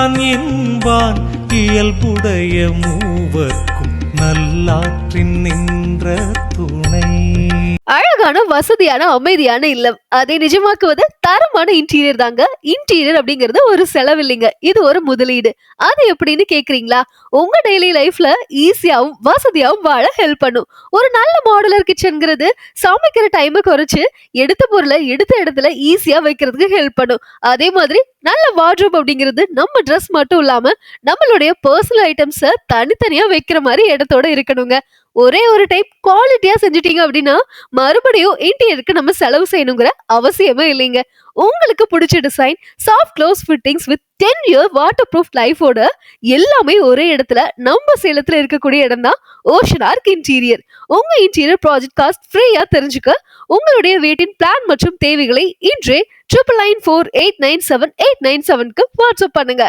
நான் என்பான் இயல்புடைய மூவர்க்கும் நல்லாற்றின் நின்ற துணை. அழகான வசதியான அமைதியான இல்லம் அதை நிஜமாக்குவது தரமான இன்டீரியர் தாங்க. இன்டீரியர் அப்படிங்கிறது ஒரு செலவு இல்லைங்க, இது ஒரு முதலீடு. அது எப்படின்னு கேக்குறீங்களா? உங்க டெய்லி லைஃப்ல ஈஸியாவும் வசதியாவும் வாழ ஹெல்ப் பண்ணும். ஒரு நல்ல மாடுலர் கிச்சன்ங்கிறது சமைக்கிற டைமை குறைச்சு எடுத்த பொருளை எடுத்த இடத்துல ஈஸியா வைக்கிறதுக்கு ஹெல்ப் பண்ணும். அதே மாதிரி நல்ல வார்ட்ரோப் அப்படிங்கிறது நம்ம ட்ரெஸ் மட்டும் இல்லாம நம்மளுடைய பர்சனல் ஐட்டம்ஸை தனித்தனியா வைக்கிற மாதிரி இடத்தோட இருக்கணுங்க. ஒரே ஒரு டைப் குவாலிட்டியா செஞ்சுட்டீங்க அப்படின்னா மறுபடியும் இன்டீரியருக்கு நம்ம செலவு செய்யணுங்கிற அவசியமே இல்லைங்க. உங்களுக்கு பிடிச்ச design, soft close fittings with 10-year water proof லைஃபோட எல்லாமே ஒரே இடத்துல நம்ம சேலத்துல இருக்கக்கூடிய இடம் தான் ஓஷன் ஆர்க் இன்டீரியர். உங்க இன்டீரியர் ப்ராஜெக்ட் காஸ்ட் ஃப்ரீயா தெரிஞ்சுக்க உங்களுடைய வீட்டின் பிளான் மற்றும் தேவைகளை இன்றே 9994897897க்கு வாட்ஸ்அப் பண்ணுங்க.